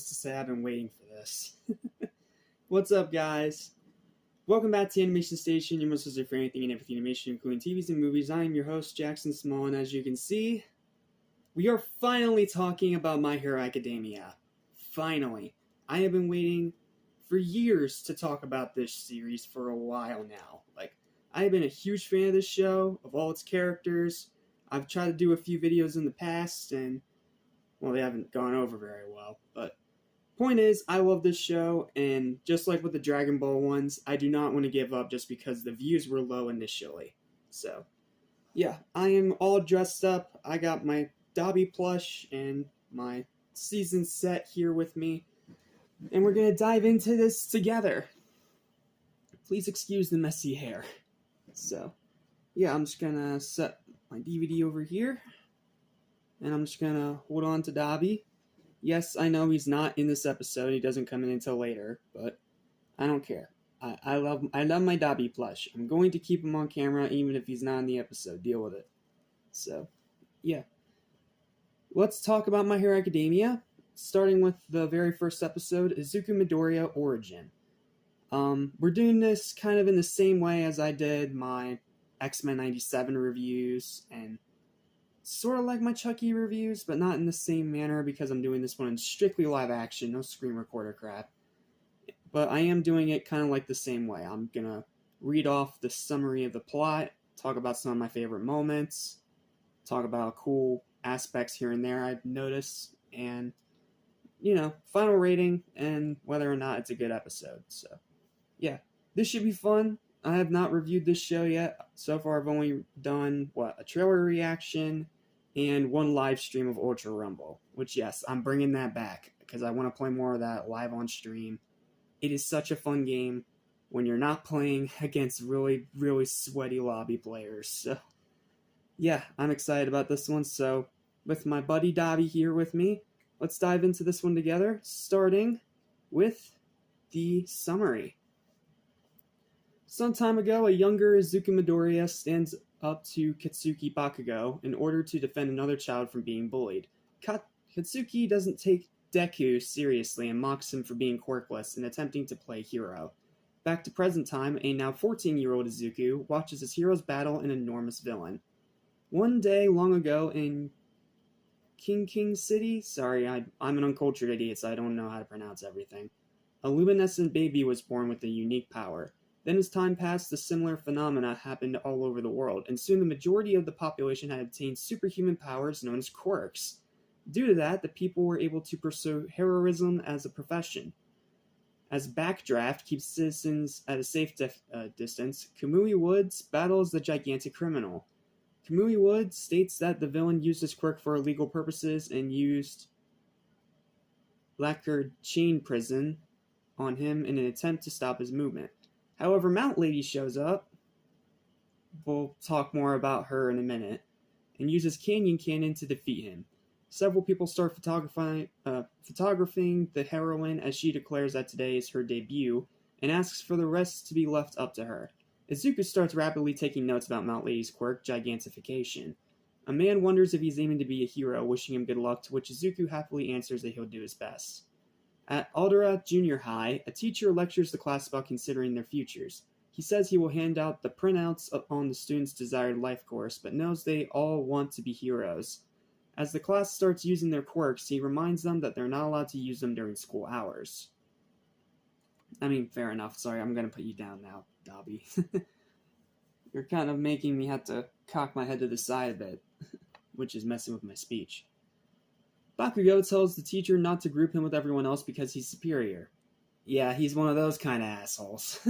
Needless to say, I've been waiting for this. What's up, guys? Welcome back to Animation Station, your most listener for anything and everything animation, including TVs and movies. I am your host, Jackson Small, and as you can see, we are finally talking about My Hero Academia. Finally. I have been waiting for years to talk about this series for a while now. I have been a huge fan of this show, of all its characters. I've tried to do a few videos in the past, and well, they haven't gone over very well, but point is, I love this show, and just like with the Dragon Ball ones, I do not want to give up just because the views were low initially. So, yeah, I am all dressed up. I got my Dobby plush and my season set here with me, and we're going to dive into this together. Please excuse the messy hair. So, yeah, I'm just going to set my DVD over here. And I'm just gonna hold on to Dobby. Yes, I know he's not in this episode. He doesn't come in until later, but I don't care. I love my Dobby plush. I'm going to keep him on camera even if he's not in the episode. Deal with it. So, yeah. Let's talk about My Hero Academia. Starting with the very first episode, Izuku Midoriya Origin. We're doing this kind of in the same way as I did my X-Men 97 reviews and sort of like my Chucky reviews, but not in the same manner because I'm doing this one in strictly live action, no screen recorder crap. But I am doing it kind of like the same way. I'm gonna read off the summary of the plot, talk about some of my favorite moments, talk about cool aspects here and there I've noticed, and, final rating and whether or not it's a good episode. So, yeah, this should be fun. I have not reviewed this show yet. So far, I've only done, a trailer reaction and one live stream of Ultra Rumble. Which, yes, I'm bringing that back because I want to play more of that live on stream. It is such a fun game when you're not playing against really, really sweaty lobby players. So, yeah, I'm excited about this one. So, with my buddy Dobby here with me, let's dive into this one together, starting with the summary. Some time ago, a younger Izuku Midoriya stands up to Katsuki Bakugo in order to defend another child from being bullied. Katsuki doesn't take Deku seriously and mocks him for being quirkless and attempting to play hero. Back to present time, a now 14-year-old Izuku watches his heroes battle an enormous villain. One day long ago in King City, sorry, I'm an uncultured idiot, so I don't know how to pronounce everything, a luminescent baby was born with a unique power. Then as time passed, the similar phenomena happened all over the world, and soon the majority of the population had obtained superhuman powers known as quirks. Due to that, the people were able to pursue heroism as a profession. As Backdraft keeps citizens at a safe distance, Kamui Woods battles the gigantic criminal. Kamui Woods states that the villain used his quirk for illegal purposes and used lacquered chain prison on him in an attempt to stop his movement. However, Mount Lady shows up, we'll talk more about her in a minute, and uses Canyon Cannon to defeat him. Several people start photographing the heroine as she declares that today is her debut, and asks for the rest to be left up to her. Izuku starts rapidly taking notes about Mount Lady's quirk, Gigantification. A man wonders if he's aiming to be a hero, wishing him good luck, to which Izuku happily answers that he'll do his best. At Aldera Junior High, a teacher lectures the class about considering their futures. He says he will hand out the printouts on the students' desired life course, but knows they all want to be heroes. As the class starts using their quirks, he reminds them that they're not allowed to use them during school hours. I mean, fair enough. Sorry, I'm going to put you down now, Dobby. You're kind of making me have to cock my head to the side a bit, which is messing with my speech. Bakugo tells the teacher not to group him with everyone else because he's superior. Yeah, he's one of those kind of assholes.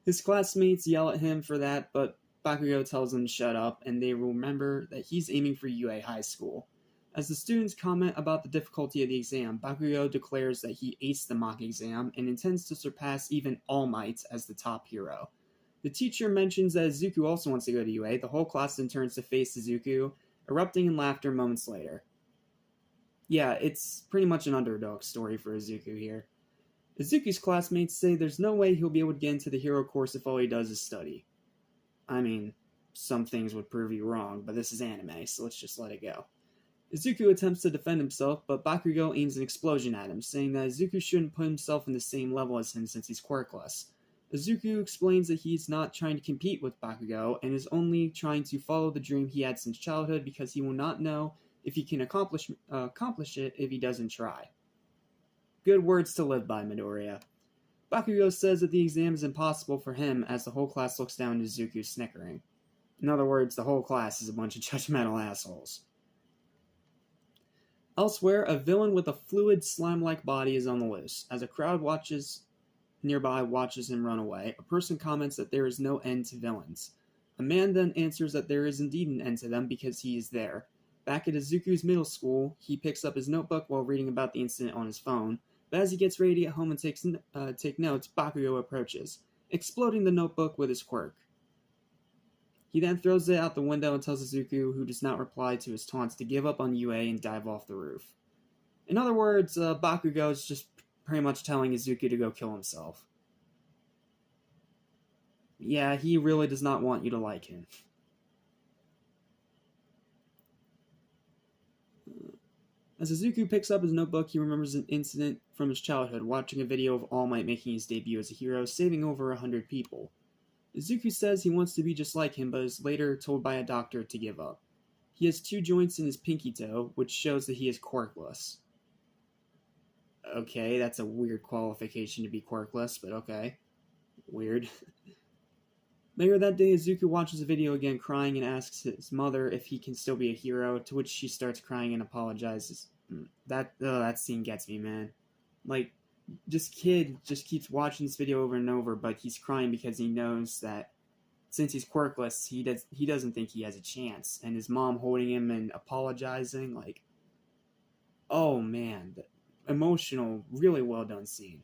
His classmates yell at him for that, but Bakugo tells them to shut up, and they remember that he's aiming for UA High School. As the students comment about the difficulty of the exam, Bakugo declares that he aced the mock exam and intends to surpass even All Might as the top hero. The teacher mentions that Izuku also wants to go to UA. The whole class then turns to face Izuku, erupting in laughter moments later. Yeah, it's pretty much an underdog story for Izuku here. Izuku's classmates say there's no way he'll be able to get into the hero course if all he does is study. I mean, some things would prove you wrong, but this is anime, so let's just let it go. Izuku attempts to defend himself, but Bakugo aims an explosion at him, saying that Izuku shouldn't put himself in the same level as him since he's quirkless. Izuku explains that he's not trying to compete with Bakugo, and is only trying to follow the dream he had since childhood because he will not know if he can accomplish it if he doesn't try. Good words to live by, Midoriya. Bakugo says that the exam is impossible for him as the whole class looks down at Izuku snickering. In other words, the whole class is a bunch of judgmental assholes. Elsewhere, a villain with a fluid, slime-like body is on the loose. As a crowd nearby watches him run away, a person comments that there is no end to villains. A man then answers that there is indeed an end to them because he is there. Back at Izuku's middle school, he picks up his notebook while reading about the incident on his phone, but as he gets ready to get home and take notes, Bakugo approaches, exploding the notebook with his quirk. He then throws it out the window and tells Izuku, who does not reply to his taunts, to give up on UA and dive off the roof. In other words, Bakugo is just pretty much telling Izuku to go kill himself. Yeah, he really does not want you to like him. As Izuku picks up his notebook, he remembers an incident from his childhood, watching a video of All Might making his debut as a hero, saving over 100 people. Izuku says he wants to be just like him, but is later told by a doctor to give up. He has 2 joints in his pinky toe, which shows that he is quirkless. Okay, that's a weird qualification to be quirkless, but okay. Weird. Later that day, Izuku watches the video again, crying, and asks his mother if he can still be a hero, to which she starts crying and apologizes. That scene gets me, man. Like, this kid just keeps watching this video over and over, but he's crying because he knows that since he's quirkless, he doesn't think he has a chance. And his mom holding him and apologizing, like, oh man, emotional, really well done scene.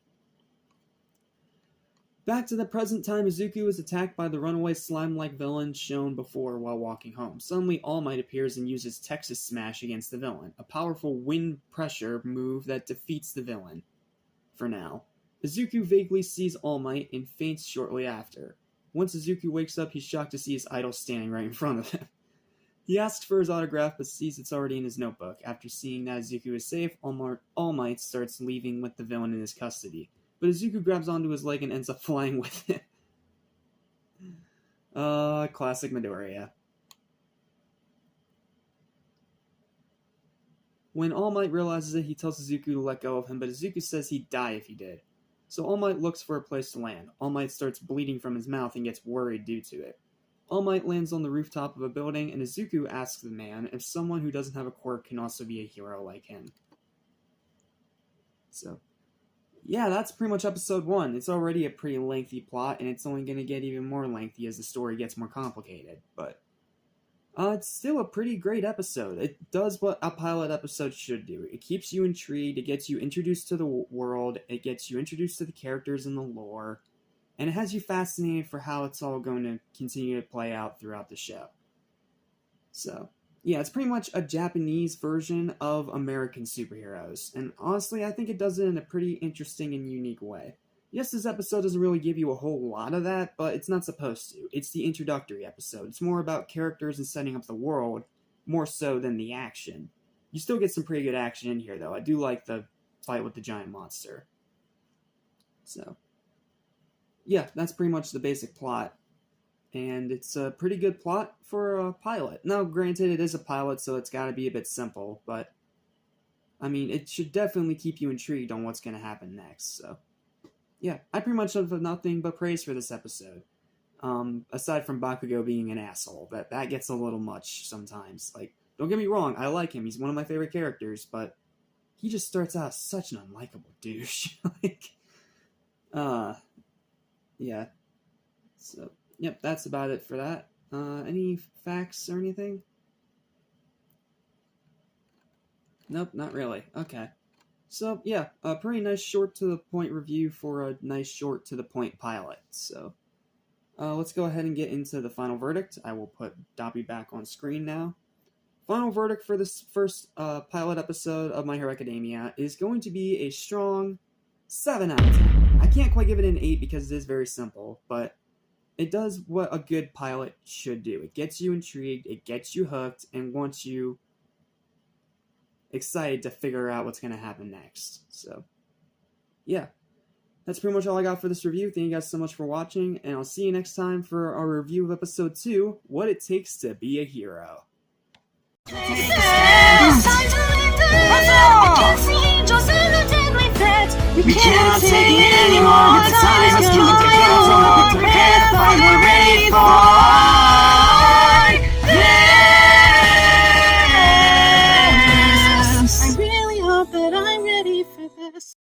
Back to the present time, Izuku is attacked by the runaway slime-like villain shown before while walking home. Suddenly, All Might appears and uses Texas Smash against the villain, a powerful wind pressure move that defeats the villain. For now. Izuku vaguely sees All Might and faints shortly after. Once Izuku wakes up, he's shocked to see his idol standing right in front of him. He asks for his autograph, but sees it's already in his notebook. After seeing that Izuku is safe, All Might starts leaving with the villain in his custody. But Izuku grabs onto his leg and ends up flying with him. Classic Midoriya. When All Might realizes it, he tells Izuku to let go of him, but Izuku says he'd die if he did. So All Might looks for a place to land. All Might starts bleeding from his mouth and gets worried due to it. All Might lands on the rooftop of a building, and Izuku asks the man if someone who doesn't have a quirk can also be a hero like him. So, yeah, that's pretty much episode 1. It's already a pretty lengthy plot, and it's only going to get even more lengthy as the story gets more complicated, but it's still a pretty great episode. It does what a pilot episode should do. It keeps you intrigued, it gets you introduced to the world, it gets you introduced to the characters and the lore, and it has you fascinated for how it's all going to continue to play out throughout the show. So, yeah, it's pretty much a Japanese version of American superheroes, and honestly, I think it does it in a pretty interesting and unique way. Yes, this episode doesn't really give you a whole lot of that, but it's not supposed to. It's the introductory episode. It's more about characters and setting up the world, more so than the action. You still get some pretty good action in here, though. I do like the fight with the giant monster. So, yeah, that's pretty much the basic plot. And it's a pretty good plot for a pilot. Now, granted, it is a pilot, so it's gotta be a bit simple, but I mean, it should definitely keep you intrigued on what's gonna happen next, so. Yeah, I pretty much have nothing but praise for this episode. Aside from Bakugo being an asshole. That gets a little much sometimes. Like, don't get me wrong, I like him. He's one of my favorite characters, but he just starts out as such an unlikable douche. Yeah. So, yep, that's about it for that. Any facts or anything? Nope, not really. Okay. So, yeah, a pretty nice short-to-the-point review for a nice short-to-the-point pilot. So, let's go ahead and get into the final verdict. I will put Dobby back on screen now. Final verdict for this first pilot episode of My Hero Academia is going to be a strong 7 out of 10. I can't quite give it an 8 because it is very simple, but it does what a good pilot should do. It gets you intrigued, it gets you hooked, and wants you excited to figure out what's going to happen next. So, yeah. That's pretty much all I got for this review. Thank you guys so much for watching, and I'll see you next time for our review of Episode 2, What It Takes to Be a Hero. We cannot take it